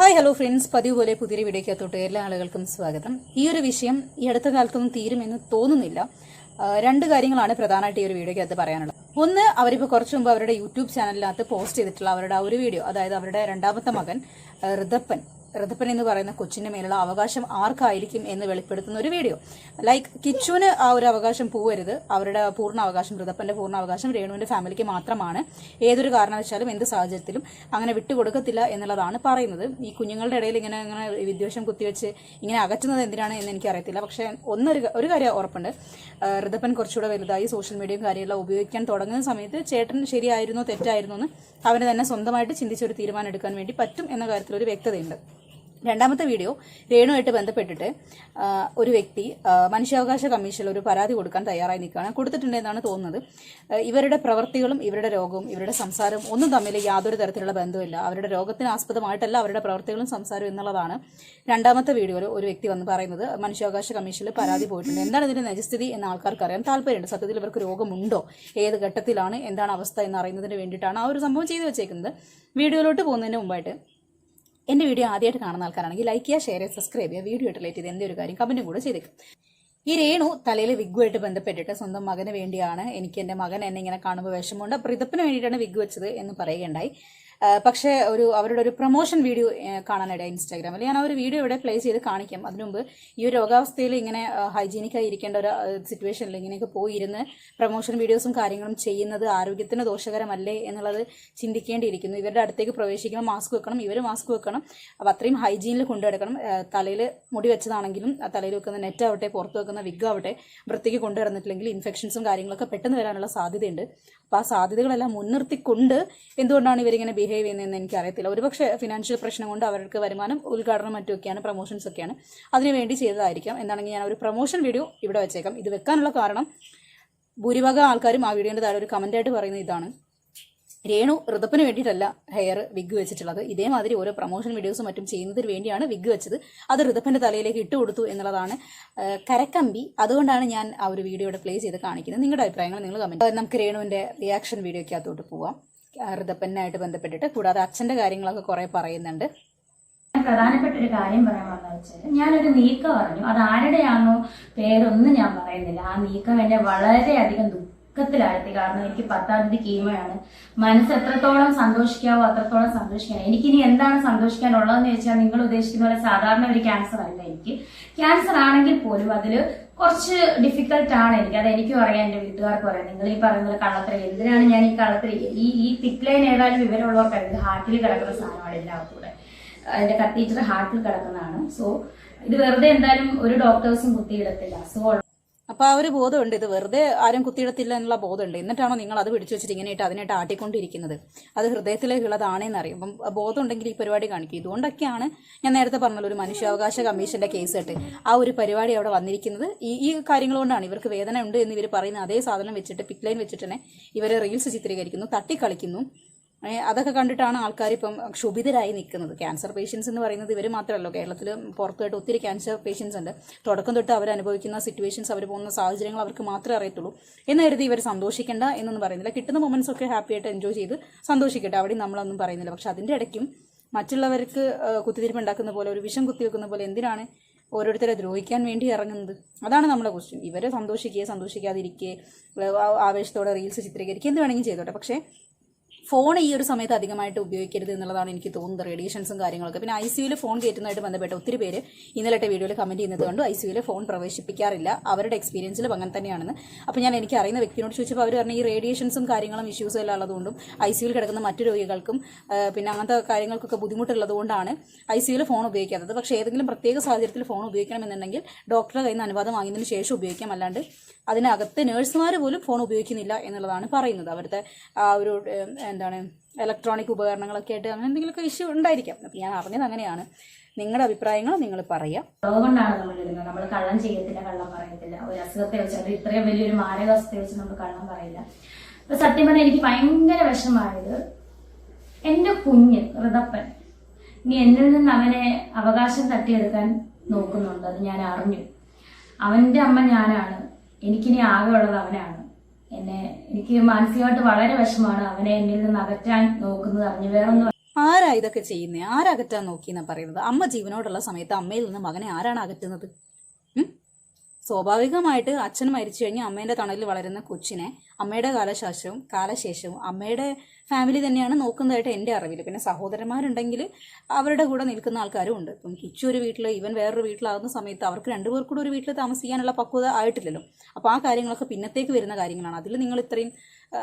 Hi hello friends, പതിവ് പോലെ പുതിയൊരു വീഡിയോക്കകത്തോട്ട് എല്ലാ ആളുകൾക്കും സ്വാഗതം. ഈ ഒരു വിഷയം ഈ അടുത്ത കാലത്തൊന്നും തീരുമെന്ന് തോന്നുന്നില്ല. രണ്ട് കാര്യങ്ങളാണ് പ്രധാനമായിട്ട് ഈ ഒരു വീഡിയോക്കകത്ത് പറയാനുള്ളത്. ഒന്ന്, അവരിപ്പോൾ കുറച്ച് മുമ്പ് അവരുടെ യൂട്യൂബ് ചാനലിനകത്ത് പോസ്റ്റ് ചെയ്തിട്ടുള്ള അവരുടെ ആ ഒരു വീഡിയോ, അതായത് അവരുടെ രണ്ടാമത്തെ മകൻ ഋതപ്പൻ എന്ന് പറയുന്ന കൊച്ചിന്റെ മേലുള്ള അവകാശം ആർക്കായിരിക്കും എന്ന് വെളിപ്പെടുത്തുന്ന ഒരു വീഡിയോ. ലൈക്ക് കിച്ചുവിന് ആ ഒരു അവകാശം പോവരുത്, അവരുടെ പൂർണ്ണ അവകാശം, ഋതപ്പന്റെ പൂർണ്ണ അവകാശം രേണുവിന്റെ ഫാമിലിക്ക് മാത്രമാണ്. ഏതൊരു കാരണവശാലും എന്ത് സാഹചര്യത്തിലും അങ്ങനെ വിട്ടുകൊടുക്കത്തില്ല എന്നുള്ളതാണ് പറയുന്നത്. ഈ കുഞ്ഞുങ്ങളുടെ ഇടയിൽ ഇങ്ങനെ വിദ്വേഷം കുത്തിവെച്ച് ഇങ്ങനെ അകറ്റുന്നത് എന്തിനാണ് എന്ന് എനിക്കറിയത്തില്ല. പക്ഷെ ഒരു കാര്യം ഉറപ്പുണ്ട്, ഋതപ്പൻ കുറച്ചുകൂടെ വലുതായി സോഷ്യൽ മീഡിയയും കാര്യമെല്ലാം ഉപയോഗിക്കാൻ തുടങ്ങുന്ന സമയത്ത് ചേട്ടൻ ശരിയായിരുന്നോ തെറ്റായിരുന്നോ എന്ന് അവന് തന്നെ സ്വന്തമായിട്ട് ചിന്തിച്ചൊരു തീരുമാനം എടുക്കാൻ വേണ്ടി പറ്റും എന്ന കാര്യത്തിൽ ഒരു വ്യക്തതയുണ്ട്. രണ്ടാമത്തെ വീഡിയോ, രേണുമായിട്ട് ബന്ധപ്പെട്ടിട്ട് ഒരു വ്യക്തി മനുഷ്യാവകാശ കമ്മീഷനിൽ ഒരു പരാതി കൊടുക്കാൻ തയ്യാറായി നിൽക്കുകയാണ്. കൊടുത്തിട്ടുണ്ടെന്നാണ് തോന്നുന്നത്. ഇവരുടെ പ്രവൃത്തികളും ഇവരുടെ രോഗവും ഇവരുടെ സംസാരവും ഒന്നും തമ്മിൽ യാതൊരു തരത്തിലുള്ള ബന്ധമില്ല. അവരുടെ രോഗത്തിന് ആസ്പദമായിട്ടല്ല അവരുടെ പ്രവൃത്തികളും സംസാരവും എന്നുള്ളതാണ് രണ്ടാമത്തെ വീഡിയോയിൽ ഒരു വ്യക്തി വന്ന് പറയുന്നത്. മനുഷ്യാവകാശ കമ്മീഷനിൽ പരാതി പോയിട്ടുണ്ട്. എന്താണ് ഇതിന്റെ നിജസ്ഥിതി എന്ന് ആൾക്കാർക്ക് അറിയാൻ താല്പര്യമുണ്ട്. സത്യത്തിൽ ഇവർക്ക് രോഗമുണ്ടോ, ഏത് ഘട്ടത്തിലാണ്, എന്താണ് അവസ്ഥ എന്ന് അറിയുന്നതിന് വേണ്ടിയിട്ടാണ് ആ ഒരു സംഭവം ചെയ്തു വെച്ചേക്കുന്നത്. വീഡിയോയിലോട്ട് പോകുന്നതിന് മുമ്പായിട്ട് എൻ്റെ വീഡിയോ ആദ്യമായിട്ട് കാണുന്ന ആൾക്കാരാണെങ്കിൽ ലൈക്ക് ചെയ്യുക, ഷെയർ ചെയ്യുക, സബ്സ്ക്രൈബ് ചെയ്യുക. വീഡിയോ റിലേറ്റ് ചെയ്ത് എന്തൊരു കാര്യം കമൻറ്റും കൂടെ ചെയ്തേക്കും. ഈ രേണു തലയിൽ വിഗ്ഗുമായിട്ട് ബന്ധപ്പെട്ടിട്ട് സ്വന്തം മകന് വേണ്ടിയാണ്, എനിക്ക് എൻ്റെ മകൻ എന്നെ ഇങ്ങനെ കാണുമ്പോൾ വിഷമമുണ്ട്, അപ്പോൾ ഋതപ്പിന് വേണ്ടിയിട്ടാണ് വിഗ് വെച്ചത് എന്ന് പറയുകയുണ്ടായി. പക്ഷേ അവരുടെ ഒരു പ്രൊമോഷൻ വീഡിയോ കാണാനിടയായി ഇൻസ്റ്റാഗ്രാമിൽ. ഞാൻ ആ ഒരു വീഡിയോ ഇവിടെ പ്ലേ ചെയ്ത് കാണിക്കാം. അതിനു മുമ്പ് ഈ ഒരു രോഗാവസ്ഥയിൽ ഇങ്ങനെ ഹൈജീനിക്കായി ഇരിക്കേണ്ട ഒരു സിറ്റുവേഷനിൽ ഇങ്ങനെയൊക്കെ പോയിരുന്ന് പ്രൊമോഷൻ വീഡിയോസും കാര്യങ്ങളും ചെയ്യുന്നത് ആരോഗ്യത്തിന് ദോഷകരമല്ലേ എന്നുള്ളത് ചിന്തിക്കേണ്ടിയിരിക്കുന്നു. ഇവരുടെ അടുത്തേക്ക് പ്രവേശിക്കുമ്പോൾ മാസ്ക് വെക്കണം, ഇവർ മാസ്ക് വെക്കണം. അപ്പോൾ അത്രയും ഹൈജീനിൽ കൊണ്ടുനടക്കണം. തലയിൽ മുടി വെച്ചതാണെങ്കിലും തലയിൽ വെക്കുന്ന നെറ്റ് ആവട്ടെ, പുറത്ത് വെക്കുന്ന വിഗ് ആവട്ടെ, വൃത്തിക്ക് കൊണ്ടുവന്നിട്ടില്ലെങ്കിൽ ഇൻഫെക്ഷൻസും കാര്യങ്ങളൊക്കെ പെട്ടെന്ന് വരാനുള്ള സാധ്യതയുണ്ട്. അപ്പോൾ ആ സാധ്യതകളെല്ലാം മുൻനിർത്തിക്കൊണ്ട് എന്തുകൊണ്ടാണ് ഇവരിങ്ങനെ ബിഹേവ് ചെയ്യുന്നതെന്ന് എനിക്കറിയത്തില്ല. ഒരുപക്ഷെ ഫിനാൻഷ്യൽ പ്രശ്നം കൊണ്ട് അവർക്ക് വരുമാനം ഉദ്ഘാടനം മറ്റുമൊക്കെയാണ്, പ്രൊമോഷൻസ് ഒക്കെയാണ്, അതിനുവേണ്ടി ചെയ്തതായിരിക്കാം. എന്താണെങ്കിൽ ഞാൻ ഒരു പ്രൊമോഷൻ വീഡിയോ ഇവിടെ വെച്ചേക്കാം. ഇത് വെക്കാനുള്ള കാരണം ഭൂരിഭാഗം ആൾക്കാരും ആ വീഡിയോയുടെ താഴെ ഒരു കമന്റായിട്ട് പറയുന്നത് ഇതാണ്: രേണു ഋതപ്പിന് വേണ്ടിയിട്ടല്ല ഹെയർ വിഗ് വെച്ചിട്ടുള്ളത്, ഇതേമാതിരി ഓരോ പ്രൊമോഷൻ വീഡിയോസും മറ്റും ചെയ്യുന്നതിന് വേണ്ടിയാണ് വിഗ് വെച്ചത്, അത് ഋതപ്പന്റെ തലയിലേക്ക് ഇട്ടുകൊടുത്തു എന്നുള്ളതാണ് കരക്കമ്പി. അതുകൊണ്ടാണ് ഞാൻ ആ ഒരു വീഡിയോയുടെ പ്ലേ ചെയ്ത് കാണിക്കുന്നത്. നിങ്ങളുടെ അഭിപ്രായങ്ങൾ നിങ്ങൾ കമന്റ്. നമുക്ക് രേണുവിന്റെ റിയാക്ഷൻ വീഡിയോയ്ക്കകത്തോട്ട് പോവാം. ഋതപ്പനായിട്ട് ബന്ധപ്പെട്ടിട്ട്, കൂടാതെ അച്ഛന്റെ കാര്യങ്ങളൊക്കെ കുറെ പറയുന്നുണ്ട്. പ്രധാനപ്പെട്ട ഒരു കാര്യം പറയാമെന്ന് വെച്ചാൽ, ഞാനൊരു നീക്കം പറഞ്ഞു, അത് ആരുടെയാണോ പേരൊന്നും ഞാൻ പറയുന്നില്ല. ആ നീക്കം എന്നെ വളരെയധികം ദുഃഖത്തിലാഴ്ത്തി. കാരണം എനിക്ക് 10ാം തീയതി കീമോയാണ്. മനസ്സ് എത്രത്തോളം സന്തോഷിക്കാവോ അത്രത്തോളം സന്തോഷിക്കണം. എനിക്കിനി എന്താണ് സന്തോഷിക്കാനുള്ളതെന്ന് ചോദിച്ചാൽ, നിങ്ങൾ ഉദ്ദേശിക്കുന്ന പോലെ സാധാരണ ഒരു ക്യാൻസർ അല്ല. എനിക്ക് ക്യാൻസർ ആണെങ്കിൽ പോലും അതിൽ കുറച്ച് ഡിഫിക്കൽട്ട് ആണ് എനിക്ക്. അത് എനിക്കും അറിയാം, എന്റെ വീട്ടുകാർക്കും അറിയാം. നിങ്ങൾ ഈ പറയുന്നത് കള്ളത്തരം, എന്തിനാണ് ഞാൻ ഈ കള്ളത്തരം, ഈ തിക്ക് ലൈൻ ഏതായാലും വിവരമുള്ളവർക്കറിയാം. ഇത് ഹാർട്ടിൽ കിടക്കുന്ന സാധനമാണ് എല്ലാവർക്കൂടെ. അതിന്റെ കത്തീറ്റർ ഹാർട്ടിൽ കിടക്കുന്നതാണ്. സോ ഇത് വെറുതെ എന്തായാലും ഒരു ഡോക്ടേഴ്സും കുത്തിയിടത്തില്ല. സോ അപ്പൊ ആ ഒരു ബോധമുണ്ട്, ഇത് വെറുതെ ആരും കുത്തിയിടത്തില്ല എന്നുള്ള ബോധമുണ്ട്. എന്നിട്ടാണോ നിങ്ങൾ അത് പിടിച്ചു വെച്ചിട്ട് ഇങ്ങനെയായിട്ട് അതിനായിട്ട് ആട്ടിക്കൊണ്ടിരിക്കുന്നത്? അത് ഹൃദയത്തിലേക്കുള്ളതാണെന്ന് അറിയും. അപ്പം ബോധം ഉണ്ടെങ്കിൽ ഈ പരിപാടി കാണിക്കും. ഇതുകൊണ്ടൊക്കെയാണ് ഞാൻ നേരത്തെ പറഞ്ഞല്ലോ, ഒരു മനുഷ്യാവകാശ കമ്മീഷന്റെ കേസ് ഇട്ട് ആ ഒരു പരിപാടി അവിടെ വന്നിരിക്കുന്നത്. ഈ കാര്യങ്ങൾ കൊണ്ടാണ്. ഇവർക്ക് വേദന ഉണ്ട് എന്ന് ഇവർ പറയുന്ന അതേ സാധനം വെച്ചിട്ട്, പിക്ക് ലൈൻ വെച്ചിട്ട് തന്നെ ഇവർ റീൽസ് ചിത്രീകരിക്കുന്നു, തട്ടിക്കളിക്കുന്നു. അതൊക്കെ കണ്ടിട്ടാണ് ആൾക്കാർ ഇപ്പം ക്ഷുഭിതരായി നിൽക്കുന്നത്. ക്യാൻസർ പേഷ്യൻസ് എന്ന് പറയുന്നത് ഇവർ മാത്രമല്ലോ, കേരളത്തിൽ പുറത്തുമായിട്ട് ഒത്തിരി ക്യാൻസർ പേഷ്യൻസ് ഉണ്ട്. തുടക്കം തൊട്ട് അവർ അനുഭവിക്കുന്ന സിറ്റുവേഷൻസ്, അവർ പോകുന്ന സാഹചര്യങ്ങൾ അവർക്ക് മാത്രമേ അറിയത്തുള്ളൂ. എന്ന് കരുതി ഇവർ സന്തോഷിക്കേണ്ട എന്നൊന്നും പറയുന്നില്ല. കിട്ടുന്ന മൊമെന്റ്സ് ഒക്കെ ഹാപ്പി ആയിട്ട് എൻജോയ് ചെയ്ത് സന്തോഷിക്കട്ടെ, അവിടെ നമ്മളൊന്നും പറയുന്നില്ല. പക്ഷെ അതിൻ്റെ ഇടയ്ക്കും മറ്റുള്ളവർക്ക് കുത്തിത്തിരിപ്പുണ്ടാക്കുന്ന പോലെ, ഒരു വിഷം കുത്തിവെക്കുന്ന പോലെ എന്തിനാണ് ഓരോരുത്തരെ ദ്രോഹിക്കാൻ വേണ്ടി ഇറങ്ങുന്നത്? അതാണ് നമ്മുടെ ക്വസ്റ്റ്യൻ. ഇവരെ സന്തോഷിക്കാതിരിക്കുക, ആവേശത്തോടെ റീൽസ് ചിത്രീകരിക്കുക, എന്ത് വേണമെങ്കിലും ചെയ്തോട്ടെ. പക്ഷേ ഫോൺ ഈ ഒരു സമയത്ത് അധികമായിട്ട് ഉപയോഗിക്കരുത് എന്നുള്ളതാണ് എനിക്ക് തോന്നുന്നത്. റേഡിയേഷൻസും കാര്യങ്ങളൊക്കെ. പിന്നെ ICUവിൽ ഫോൺ കയറ്റുന്നതായിട്ട് ബന്ധപ്പെട്ട് ഒത്തിരി പേര് ഇന്നലത്തെ വീഡിയോയിൽ കമന്റ് ചെയ്യുന്നത് കൊണ്ട് ICUവിൽ ഫോൺ പ്രവേശിപ്പിക്കാറില്ല, അവരുടെ എക്സ്പീരിയൻസിലും അങ്ങനെ തന്നെയാണെന്ന്. അപ്പോൾ ഞാൻ എനിക്ക് അറിയുന്ന വ്യക്തിയോട് ചോദിച്ചപ്പോൾ അവർ പറഞ്ഞു, ഈ റേഡിയേഷൻസും കാര്യങ്ങളും ഇഷ്യൂസും എല്ലാം ഉള്ളതുകൊണ്ടും ICUവിൽ കിടക്കുന്ന മറ്റു രോഗികൾക്കും പിന്നെ അങ്ങനത്തെ കാര്യങ്ങൾക്കൊക്കെ ബുദ്ധിമുട്ടുള്ളതുകൊണ്ടാണ് ICUവിൽ ഫോൺ ഉപയോഗിക്കാത്തത്. പക്ഷേ ഏതെങ്കിലും പ്രത്യേക സാഹചര്യത്തിൽ ഫോൺ ഉപയോഗിക്കണമെന്നുണ്ടെങ്കിൽ ഡോക്ടറുടെ കയ്യിൽ നിന്ന് അനുവാദം വാങ്ങിയതിന് ശേഷം ഉപയോഗിക്കാം, അല്ലാണ്ട് അതിനകത്ത് നഴ്സുമാർ പോലും ഫോൺ ഉപയോഗിക്കുന്നില്ല എന്നുള്ളതാണ് പറയുന്നത്. അവരുടെ ആ ഒരു എന്താണ് ഇലക്ട്രോണിക് ഉപകരണങ്ങളൊക്കെ ആയിട്ട് അങ്ങനെ എന്തെങ്കിലുമൊക്കെ ഇഷ്യൂ ഉണ്ടായിരിക്കാം. അപ്പം ഞാൻ അറിഞ്ഞത് അങ്ങനെയാണ്. നിങ്ങളുടെ അഭിപ്രായങ്ങൾ നിങ്ങൾ പറയാം. അതുകൊണ്ടാണ് നമ്മൾ കള്ളം ചെയ്യത്തില്ല, കള്ളം പറയത്തില്ല. ഒരു അസുഖത്തെ വെച്ചാൽ ഇത്രയും വലിയൊരു മാരകാവസ്ഥയെ വെച്ച് നമ്മൾ കള്ളം പറയില്ല. അപ്പൊ സത്യം പറഞ്ഞാൽ എനിക്ക് ഭയങ്കര വിഷമായത്, എന്റെ കുഞ്ഞ് ഋതപ്പൻ ഇനി എന്നിൽ നിന്ന് അവനെ അവകാശം തട്ടിയെടുക്കാൻ നോക്കുന്നുണ്ട്. അത് ഞാൻ അറിഞ്ഞു. അവന്റെ അമ്മ ഞാനാണ്, എനിക്കിനി ആകെ ഉള്ളത് അവനാണ്. എനിക്ക് മാനസികമായിട്ട് വളരെ വിഷമാണ് അവനെ എന്നിൽ നിന്ന് അകറ്റാൻ നോക്കുന്നത് അറിഞ്ഞു. വേറൊന്നും ആരാ ഇതൊക്കെ ചെയ്യുന്നത്? ആരകറ്റാൻ നോക്കിയെന്നാ പറയുന്നത്? അമ്മ ജീവനോടുള്ള സമയത്ത് അമ്മയിൽ നിന്ന് മകനെ ആരാണ് അകറ്റുന്നത്? സ്വാഭാവികമായിട്ട് അച്ഛൻ മരിച്ചു കഴിഞ്ഞാൽ അമ്മേന്റെ തണലിൽ വളരുന്ന കൊച്ചിനെ അമ്മയുടെ കാലശേഷവും അമ്മയുടെ ഫാമിലി തന്നെയാണ് നോക്കുന്നതായിട്ട് എൻ്റെ അറിവിൽ. പിന്നെ സഹോദരന്മാരുണ്ടെങ്കിൽ അവരുടെ കൂടെ നിൽക്കുന്ന ആൾക്കാരും ഉണ്ട്. ഇപ്പം കിച്ചു ഒരു വീട്ടിൽ, ഇവൻ വേറൊരു വീട്ടിലാകുന്ന സമയത്ത് അവർക്ക് രണ്ടുപേർക്കൂടെ ഒരു വീട്ടിൽ താമസിക്കാനുള്ള പക്വത ആയിട്ടില്ലല്ലോ. അപ്പോൾ ആ കാര്യങ്ങളൊക്കെ പിന്നത്തേക്ക് വരുന്ന കാര്യങ്ങളാണ്. അതിൽ നിങ്ങൾ ഇത്രയും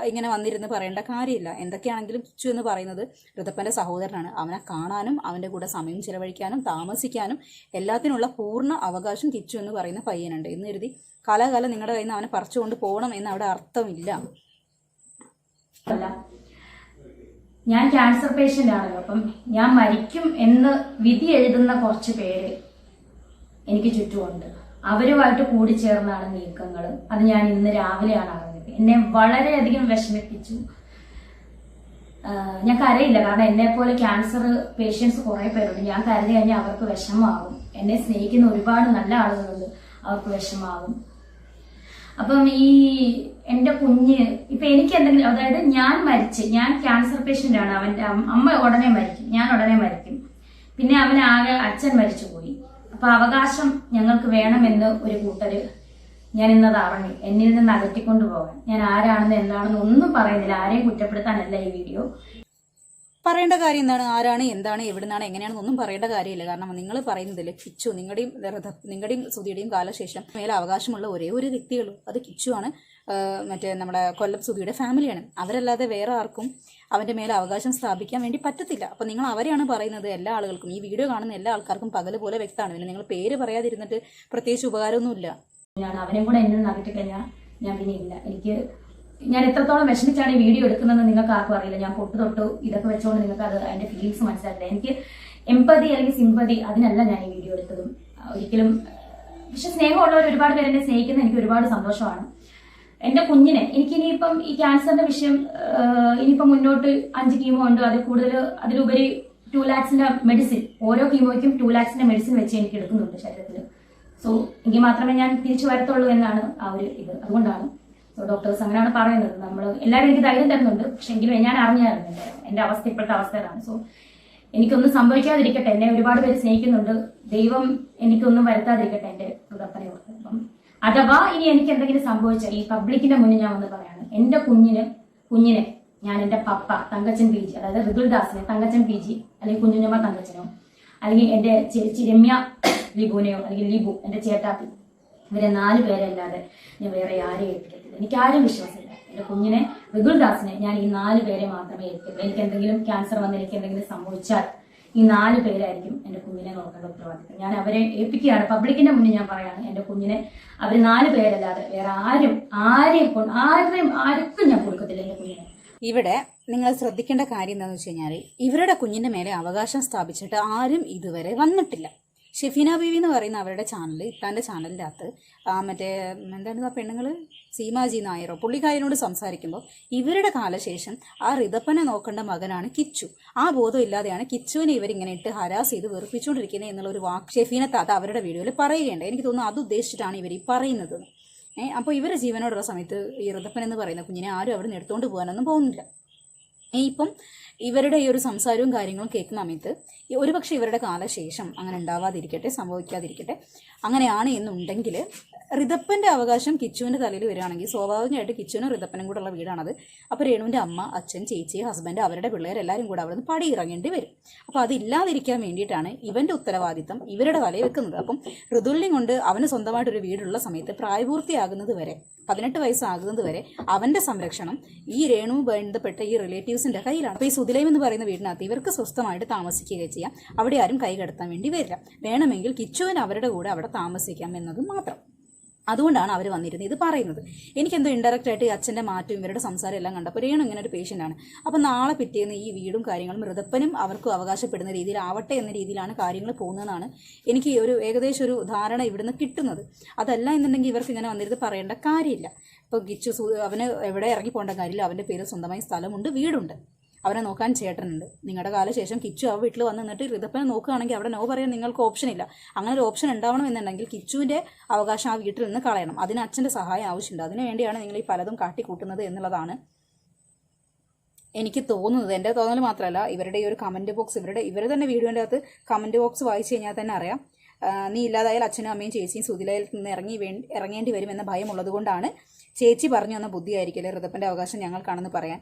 ഇങ്ങനെ വന്നിരുന്ന് പറയേണ്ട കാര്യമില്ല. എന്തൊക്കെയാണെങ്കിലും കിച്ചു എന്ന് പറയുന്നത് ഋതപ്പൻ്റെ സഹോദരനാണ്. അവനെ കാണാനും അവൻ്റെ കൂടെ സമയം ചിലവഴിക്കാനും താമസിക്കാനും എല്ലാത്തിനുള്ള പൂർണ്ണ അവകാശം കിച്ചു എന്ന് പറയുന്ന പയ്യനുണ്ട്. എന്ന് കരുതി കാലാകാലം നിങ്ങളുടെ കയ്യിൽ നിന്ന് അവനെ പറിച്ചുകൊണ്ട് പോകണം എന്ന് അവിടെ അർത്ഥമില്ല. ഞാൻ ക്യാൻസർ പേഷ്യന്റ് ആണല്ലോ. അപ്പം ഞാൻ മരിക്കും എന്ന് വിധി എഴുതുന്ന കുറച്ച് പേര് എനിക്ക് ചുറ്റുമുണ്ട്. അവരുമായിട്ട് കൂടിച്ചേർന്നാണ് നീക്കങ്ങൾ. അത് ഞാൻ ഇന്ന് രാവിലെയാണ് അറിഞ്ഞത്. എന്നെ വളരെയധികം വിഷമിപ്പിച്ചു. ഞാൻ കരയില്ല, കാരണം എന്നെ പോലെ ക്യാൻസർ പേഷ്യൻസ് കുറെ പേരുണ്ട്. ഞാൻ കരഞ്ഞു കഴിഞ്ഞാൽ അവർക്ക് വിഷമാകും. എന്നെ സ്നേഹിക്കുന്ന ഒരുപാട് നല്ല ആളുകളുണ്ട്, അവർക്ക് വിഷമാകും. അപ്പം ഈ എന്റെ കുഞ്ഞ് ഇപ്പൊ എനിക്ക് എന്തെങ്കിലും, അതായത് ഞാൻ ക്യാൻസർ പേഷ്യന്റ് ആണ്. അവന്റെ അമ്മ ഉടനെ മരിക്കും, ഞാൻ ഉടനെ മരിക്കും. പിന്നെ അവനാകെ അച്ഛൻ മരിച്ചുപോയി. അപ്പൊ അവകാശം ഞങ്ങൾക്ക് വേണമെന്ന് ഒരു കൂട്ടര്, ഞാൻ ഇന്നത് അറിഞ്ഞു, എന്നിൽ നിന്ന് അകറ്റിക്കൊണ്ടുപോകാൻ. ഞാൻ ആരാണെന്ന് എന്താണെന്ന് ഒന്നും പറയുന്നില്ല. ആരെയും കുറ്റപ്പെടുത്താനല്ല ഈ വീഡിയോ. പറയേണ്ട കാര്യം എന്താണ്? ആരാണ്, എന്താണ്, എവിടുന്നാണ്, എങ്ങനെയാണെന്നൊന്നും പറയേണ്ട കാര്യമില്ല. കാരണം നിങ്ങൾ പറയുന്നതിൽ കിച്ചു, നിങ്ങളുടെയും സുധിയുടെയും കാലശേഷം മേലെ അവകാശമുള്ള ഒരേ ഒരു വ്യക്തിയുള്ളൂ, അത് കിച്ചു ആണ്. മറ്റേ നമ്മുടെ കൊല്ലം സുധിയുടെ ഫാമിലിയാണ്. അവരല്ലാതെ വേറെ ആർക്കും അവന്റെ മേലെ അവകാശം സ്ഥാപിക്കാൻ വേണ്ടി പറ്റത്തില്ല. അപ്പൊ നിങ്ങൾ അവരെയാണ് പറയുന്നത്. എല്ലാ ആളുകൾക്കും, ഈ വീഡിയോ കാണുന്ന എല്ലാ ആൾക്കാർക്കും പകല് പോലെ വ്യക്തമാണ്. പിന്നെ നിങ്ങൾ പേര് പറയാതിരുന്നിട്ട് പ്രത്യേകിച്ച് ഉപകാരമൊന്നുമില്ല. അവനെയും കൂടെ എന്നെ നകറ്റി കഴിഞ്ഞാൽ ഞാൻ പിന്നെ ഇല്ല. ഞാൻ എത്രത്തോളം വിഷമിച്ചാണ് ഈ വീഡിയോ എടുക്കുന്നതെന്ന് നിങ്ങൾക്ക് ആർക്കും അറിയില്ല. ഞാൻ തൊട്ട് ഇതൊക്കെ വെച്ചുകൊണ്ട് നിങ്ങൾക്ക് അത് അതിന്റെ ഫീലിങ്സ് മനസ്സിലാക്കില്ല. എനിക്ക് എംപതി അല്ലെങ്കിൽ സിമ്പതി അതിനല്ല ഞാൻ ഈ വീഡിയോ എടുത്തതും ഒരിക്കലും. പക്ഷെ സ്നേഹമുള്ളവർ ഒരുപാട് പേര് എന്നെ സ്നേഹിക്കുന്നത് എനിക്ക് ഒരുപാട് സന്തോഷമാണ്. എന്റെ കുഞ്ഞിനെ എനിക്കിനിയിപ്പം ഈ ക്യാൻസറിന്റെ വിഷയം ഇനിയിപ്പം മുന്നോട്ട് 5 കീമോ ഉണ്ട്, അതിലുപരി 2 lakhs മെഡിസിൻ, ഓരോ കീമോയ്ക്കും 2 lakhs മെഡിസിൻ വെച്ച് എനിക്ക് എടുക്കുന്നുണ്ട് ശരീരത്തിൽ. സോ എങ്കിൽ മാത്രമേ ഞാൻ തിരിച്ചു വരത്തുള്ളൂ എന്നാണ് ആ ഒരു ഇത്. അതുകൊണ്ടാണ് ഡോക്ടേഴ്സ് അങ്ങനെയാണ് പറയുന്നത്. നമ്മൾ എല്ലാവരും എനിക്ക് ധൈര്യം തരുന്നുണ്ട്. പക്ഷെ എങ്കിലും ഞാൻ അറിഞ്ഞായിരുന്നു എന്റെ അവസ്ഥ ഇപ്പോഴത്തെ അവസ്ഥയിലാണ്. സോ എനിക്കൊന്നും സംഭവിക്കാതിരിക്കട്ടെ. എന്നെ ഒരുപാട് പേര് സ്നേഹിക്കുന്നുണ്ട്. ദൈവം എനിക്കൊന്നും വരുത്താതിരിക്കട്ടെ എന്റെ ഋതപ്പനെ ഓർത്ത്. അപ്പം അഥവാ ഇനി എനിക്ക് എന്തെങ്കിലും സംഭവിച്ചാൽ ഈ പബ്ലിക്കിന്റെ മുന്നിൽ ഞാൻ വന്ന് പറയാണ്, എന്റെ കുഞ്ഞിനെ ഞാൻ എന്റെ പപ്പ തങ്കച്ചൻ PG, അതായത് ഋതുൽദാസിനെ തങ്കച്ചൻ PG, അല്ലെങ്കിൽ കുഞ്ഞുഞ്ഞമ്മ തങ്കച്ചനോ, അല്ലെങ്കിൽ എന്റെ ചേച്ചി രമ്യ ലിബുനെയോ, അല്ലെങ്കിൽ ലിബു എന്റെ ചേട്ടാപ്പി, ഇവരെ 4 പേരല്ലാതെ ഞാൻ വേറെ ആരെയും ഏൽപ്പിക്കത്തില്ല. എനിക്ക് ആരും വിശ്വാസമില്ല. എന്റെ കുഞ്ഞിനെ ഋതുൽദാസിനെ ഞാൻ ഈ 4 പേരെ മാത്രമേ ഏൽപ്പിക്കൂ. എനിക്ക് എന്തെങ്കിലും ക്യാൻസർ വന്ന് എനിക്ക് എന്തെങ്കിലും സംഭവിച്ചാൽ ഈ 4 പേരായിരിക്കും എന്റെ കുഞ്ഞിനെ നോക്കേണ്ട ഉത്തരവാദിത്തം. ഞാൻ അവരെ ഏൽപ്പിക്കുകയാണ്. പബ്ലിക്കിന്റെ മുന്നിൽ ഞാൻ പറയാണ്, എന്റെ കുഞ്ഞിനെ അവർ 4 പേരല്ലാതെ വേറെ ആർക്കും ഞാൻ കൊടുക്കത്തില്ല എന്റെ കുഞ്ഞിനെ. ഇവിടെ നിങ്ങൾ ശ്രദ്ധിക്കേണ്ട കാര്യം എന്താണെന്ന് വെച്ച് കഴിഞ്ഞാൽ, ഇവരുടെ കുഞ്ഞിന്റെ മേലെ അവകാശം സ്ഥാപിച്ചിട്ട് ആരും ഇതുവരെ വന്നിട്ടില്ല. ഷെഫീന ബീവി എന്ന് പറയുന്ന അവരുടെ ചാനൽ, ഇത്താൻ്റെ ചാനലിൻ്റെ അകത്ത് മറ്റേ എന്താണ് ആ പെണ്ണുങ്ങൾ, സീമാജി നായരോ, പുള്ളിക്കാരനോട് സംസാരിക്കുമ്പോൾ ഇവരുടെ കാലശേഷം ആ ഋതപ്പനെ നോക്കേണ്ട മകനാണ് കിച്ചു. ആ ബോധം ഇല്ലാതെയാണ് കിച്ചുവിനെ ഇവരിങ്ങനെ ഇട്ട് ഹരാസ് ചെയ്ത് വെറുപ്പിച്ചുകൊണ്ടിരിക്കുന്നത് എന്നുള്ള ഒരു വാക്ക് ഷെഫീന താത്ത അവരുടെ വീഡിയോയിൽ പറയുകയുണ്ട്. എനിക്ക് തോന്നുന്നു അത് ഉദ്ദേശിച്ചിട്ടാണ് ഇവർ ഈ പറയുന്നത്. അപ്പോൾ ഇവരുടെ ജീവനോടുള്ള സമയത്ത് ഈ ഋതപ്പൻ എന്ന് പറയുന്ന കുഞ്ഞിനെ ആരും അവിടെ നിന്ന് എടുത്തുകൊണ്ട് പോകാനൊന്നും പോകുന്നില്ല. ഇപ്പം ഇവരുടെ ഈ ഒരു സംസാരവും കാര്യങ്ങളും കേൾക്കുന്ന സമയത്ത് ഒരുപക്ഷെ ഇവരുടെ കാലശേഷം അങ്ങനെ ഉണ്ടാവാതിരിക്കട്ടെ, സംഭവിക്കാതിരിക്കട്ടെ. അങ്ങനെയാണ് എന്നുണ്ടെങ്കിൽ ഋതപ്പൻ്റെ അവകാശം കിച്ചുവിൻ്റെ തലയിൽ വരികയാണെങ്കിൽ സ്വാഭാവികമായിട്ട് കിച്ചുവിനും ഋതപ്പനും കൂടെ ഉള്ള വീടാണത്. അപ്പോൾ രേണുവിൻ്റെ അമ്മ, അച്ഛൻ, ചേച്ചി, ഹസ്ബൻഡ്, അവരുടെ പിള്ളേർ എല്ലാവരും കൂടെ അവിടെ നിന്ന് പടിയിറങ്ങേണ്ടി വരും. അപ്പോൾ അതില്ലാതിരിക്കാൻ വേണ്ടിയിട്ടാണ് ഇവൻ്റെ ഉത്തരവാദിത്തം ഇവരുടെ തലയിൽ വെക്കുന്നത്. അപ്പം ഋതുലിനെ കൊണ്ട് അവന് സ്വന്തമായിട്ടൊരു വീടുള്ള സമയത്ത് പ്രായപൂർത്തിയാകുന്നത് വരെ, 18 വയസ്സാകുന്നത് വരെ അവന്റെ സംരക്ഷണം ഈ രേണു ബന്ധപ്പെട്ട ഈ റിലേറ്റീവ്സിന്റെ കയ്യിലാണ്. അപ്പോൾ ഈ സുധിലയം എന്ന് പറയുന്ന വീടിനകത്ത് ഇവർക്ക് സ്വസ്ഥമായിട്ട് താമസിക്കുകയും ചെയ്യാം. അവിടെ ആരും കൈ കടത്താൻ വേണ്ടി വരില്ല. വേണമെങ്കിൽ കിച്ചുവിന് അവരുടെ കൂടെ അവിടെ താമസിക്കാം എന്നത് മാത്രം. അതുകൊണ്ടാണ് അവർ വന്നിരുന്നത് ഇത് പറയുന്നത്. എനിക്കെന്തോ ഇൻഡയറക്റ്റ് ആയിട്ട് അച്ഛൻ്റെ മാറ്റം ഇവരുടെ സംസാരം എല്ലാം കണ്ടപ്പോൾ രേണു ഇങ്ങനെ ഒരു പേഷ്യൻ്റാണ്. അപ്പം നാളെ പിറ്റേന്ന് ഈ വീടും കാര്യങ്ങളും ഋതപ്പനും അവർക്കും അവകാശപ്പെടുന്ന രീതിയിലാവട്ടെ എന്ന രീതിയിലാണ് കാര്യങ്ങൾ പോകുന്നതെന്നാണ് എനിക്ക് ഒരു ഏകദേശം ഒരു ധാരണ ഇവിടുന്ന് കിട്ടുന്നത്. അതല്ല എന്നുണ്ടെങ്കിൽ ഇവർക്ക് ഇങ്ങനെ വന്നിരുന്ന് പറയേണ്ട കാര്യമില്ല. ഇപ്പോൾ കിച്ചു അവന് എവിടെ ഇറങ്ങി പോകേണ്ട കാര്യമില്ല. അവൻ്റെ പേര് സ്വന്തമായി സ്ഥലമുണ്ട്, വീടുണ്ട്, അവനെ നോക്കാൻ ചേട്ടനുണ്ട്. നിങ്ങളുടെ കാലശേഷം കിച്ചു ആ വീട്ടിൽ വന്ന് നിന്നിട്ട് ഋതപ്പനെ നോക്കുകയാണെങ്കിൽ അവിടെ നോ പറയാൻ നിങ്ങൾക്ക് ഓപ്ഷൻ ഇല്ല. അങ്ങനെ ഒരു ഓപ്ഷൻ ഉണ്ടാവണം എന്നുണ്ടെങ്കിൽ കിച്ചുവിൻ്റെ അവകാശം ആ വീട്ടിൽ നിന്ന് കളയണം. അതിന് അച്ഛൻ്റെ സഹായം ആവശ്യമുണ്ട്. അതിനുവേണ്ടിയാണ് നിങ്ങൾ ഈ പലതും കാട്ടിക്കൂട്ടുന്നത് എന്നുള്ളതാണ് എനിക്ക് തോന്നുന്നത്, എൻ്റെ തോന്നൽ മാത്രമല്ല, ഇവരുടെ ഈ ഒരു കമൻറ്റ് ബോക്സ്, ഇവർ തന്നെ വീഡിയോൻ്റെ അകത്ത് കമൻറ്റ് ബോക്സ് വായിച്ചു കഴിഞ്ഞാൽ തന്നെ അറിയാം, നീ ഇല്ലാതായാൽ അച്ഛനും അമ്മയും ചേച്ചിയും സുതിലയിൽ നിന്ന് ഇറങ്ങേണ്ടി വരും എന്ന ഭയമുള്ളത് കൊണ്ടാണ് ചേച്ചി പറഞ്ഞു തന്ന ബുദ്ധിയായിരിക്കില്ലേ ഋതപ്പൻ്റെ അവകാശം ഞങ്ങൾക്കാണെന്ന് പറയാൻ.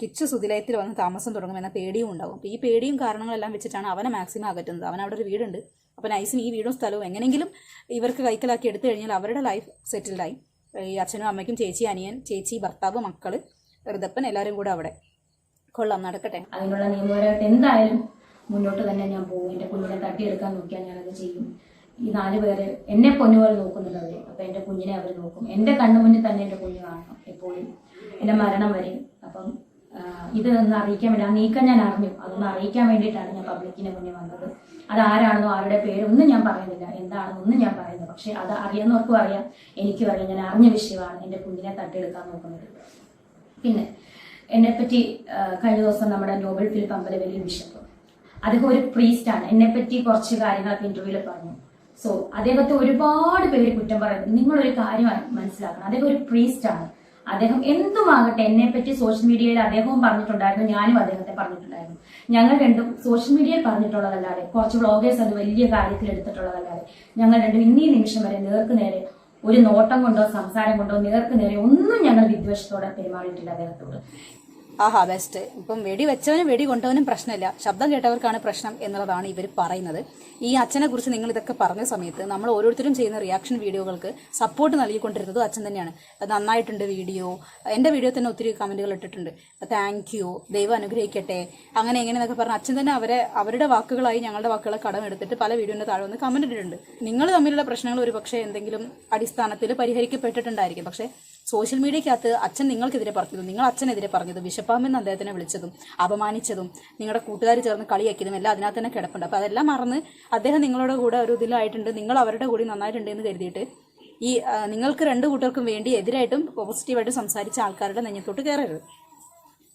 കിച്ചു സുതിലയത്തിൽ വന്ന് താമസം തുടങ്ങുമെന്ന പേടിയും ഉണ്ടാവും. അപ്പോൾ ഈ പേടിയും കാരണങ്ങളെല്ലാം വെച്ചിട്ടാണ് അവനെ മാക്സിമം അകറ്റുന്നത്. അവൻ അവിടെ ഒരു വീടുണ്ട്, അപ്പോൾ നൈസിന് ഈ വീടും സ്ഥലവും എങ്ങനെയെങ്കിലും ഇവർക്ക് കൈക്കലാക്കി എടുത്തു കഴിഞ്ഞാൽ അവരുടെ ലൈഫ് സെറ്റിൽഡായി. ഈ അച്ഛനും അമ്മയ്ക്കും ചേച്ചി, അനിയൻ, ചേച്ചി, ഭർത്താവ്, മക്കള്, ഋതപ്പൻ എല്ലാവരും കൂടെ അവിടെ. കൊള്ളാം, നടക്കട്ടെ. അതിനുള്ള നിയമപരമായിട്ട് എന്തായാലും മുന്നോട്ട് തന്നെ ഞാൻ പോകും. എൻ്റെ കുഞ്ഞിനെ തട്ടിയെടുക്കാൻ നോക്കിയാൽ ഞാനത് ചെയ്യും. ഈ 4 പേര് എന്നെ പൊന്നുപോലെ നോക്കുന്നുണ്ട് അവര്. അപ്പൊ എൻ്റെ കുഞ്ഞിനെ അവർ നോക്കും. എൻ്റെ കണ്ണുമുന്നിൽ തന്നെ എൻ്റെ കുഞ്ഞ് കാണണം എപ്പോഴും, എൻ്റെ മരണം വരെ. അപ്പം ഇത് ഒന്ന് അറിയിക്കാൻ വേണ്ടി, ആ നീക്കം ഞാൻ അറിഞ്ഞു, അതൊന്ന് അറിയിക്കാൻ വേണ്ടിയിട്ടാണ് ഞാൻ പബ്ലിക്കിന്റെ മുന്നിൽ വന്നത്. അത് ആരാണെന്നോ ആരുടെ പേരൊന്നും ഞാൻ പറയുന്നില്ല, എന്താണെന്നൊന്നും ഞാൻ പറയുന്നില്ല. പക്ഷെ അത് അറിയാവുന്നവർക്കും അറിയാം, എനിക്കും അറിയാം. ഞാൻ അറിഞ്ഞ വിഷയമാണ് എൻ്റെ കുഞ്ഞിനെ തട്ടിയെടുക്കാൻ നോക്കുന്നത്. പിന്നെ എന്നെപ്പറ്റി കഴിഞ്ഞ ദിവസം നമ്മുടെ നോബൽ ഫിലിപ്പ് അമ്പലവല്ലി ബിഷപ്പ്, അദ്ദേഹം ഒരു പ്രീസ്റ്റാണ്. എന്നെപ്പറ്റി കുറച്ച് കാര്യങ്ങളൊക്കെ ഇന്റർവ്യൂവിൽ പറഞ്ഞു. സോ അദ്ദേഹത്തെ ഒരുപാട് പേര് കുറ്റം പറയുന്നത്. നിങ്ങളൊരു കാര്യം മനസ്സിലാക്കണം, അദ്ദേഹം ഒരു പ്രീസ്റ്റാണ്. അദ്ദേഹം എന്തുമാകട്ടെ, എന്നെ പറ്റി സോഷ്യൽ മീഡിയയിൽ അദ്ദേഹവും പറഞ്ഞിട്ടുണ്ടായിരുന്നു, ഞാനും അദ്ദേഹത്തെ പറഞ്ഞിട്ടുണ്ടായിരുന്നു. ഞങ്ങൾ രണ്ടും സോഷ്യൽ മീഡിയയിൽ പറഞ്ഞിട്ടുള്ളതല്ലാതെ, കുറച്ച് വ്ളോഗേഴ്സ് അത് വലിയ കാര്യത്തിൽ എടുത്തിട്ടുള്ളതല്ലാതെ, ഞങ്ങൾ രണ്ടും ഇന്നീ നിമിഷം വരെ നേർക്ക് നേരെ ഒരു നോട്ടം കൊണ്ടോ സംസാരം കൊണ്ടോ നേർക്ക് നേരെ ഒന്നും ഞങ്ങൾ വിദ്വേഷത്തോടെ പെരുമാറിയിട്ടില്ല അദ്ദേഹത്തോട്. ആഹാ, ബെസ്റ്റ്. ഇപ്പം വെടി വെച്ചവനും വെടി കൊണ്ടവനും പ്രശ്നമില്ല, ശബ്ദം കേട്ടവർക്കാണ് പ്രശ്നം എന്നുള്ളതാണ് ഇവർ പറയുന്നത്. ഈ അച്ഛനെ കുറിച്ച് നിങ്ങൾ ഇതൊക്കെ പറഞ്ഞ സമയത്ത് നമ്മൾ ഓരോരുത്തരും ചെയ്യുന്ന റിയാക്ഷൻ വീഡിയോകൾക്ക് സപ്പോർട്ട് നൽകിക്കൊണ്ടിരുന്നതും അച്ഛൻ തന്നെയാണ്. നന്നായിട്ടുണ്ട് വീഡിയോ, എൻ്റെ വീഡിയോ തന്നെ ഒത്തിരി കമന്റുകൾ ഇട്ടിട്ടുണ്ട്, താങ്ക് യു, ദൈവം അനുഗ്രഹിക്കട്ടെ, അങ്ങനെ എങ്ങനെയെന്നൊക്കെ പറഞ്ഞ് അച്ഛൻ തന്നെ അവരുടെ വാക്കുകളായി ഞങ്ങളുടെ വാക്കുകളെ കടമെടുത്തിട്ട് പല വീഡിയോൻ്റെ താഴെ വന്ന് കമന്റ് ഇട്ടിട്ടുണ്ട്. നിങ്ങൾ തമ്മിലുള്ള പ്രശ്നങ്ങൾ ഒരു പക്ഷേ എന്തെങ്കിലും അടിസ്ഥാനത്തിൽ പരിഹരിക്കപ്പെട്ടിട്ടുണ്ടായിരിക്കും. പക്ഷേ സോഷ്യൽ മീഡിയക്കകത്ത് അച്ഛൻ നിങ്ങൾക്കെതിരെ പറഞ്ഞതും നിങ്ങൾ അച്ഛനെതിരെ പറഞ്ഞതും വിശപ്പാമെന്ന് അദ്ദേഹത്തിനെ വിളിച്ചതും അപമാനിച്ചതും നിങ്ങളുടെ കൂട്ടുകാർ ചേർന്ന് കളിയാക്കിയതും എല്ലാം അതിനകത്ത് തന്നെ കിടപ്പുണ്ട്. അപ്പോൾ അതെല്ലാം മറന്ന് അദ്ദേഹം നിങ്ങളുടെ കൂടെ ഒരു ഇതിലായിട്ടുണ്ട്, നിങ്ങൾ അവരുടെ കൂടി നന്നായിട്ടുണ്ട് എന്ന് കരുതിയിട്ട് ഈ നിങ്ങൾക്ക് 2 കൂട്ടർക്കും വേണ്ടി എതിരായിട്ടും പോസിറ്റീവായിട്ടും സംസാരിച്ച ആൾക്കാരുടെ നെഞ്ഞത്തോട്ട് കയറരുത്.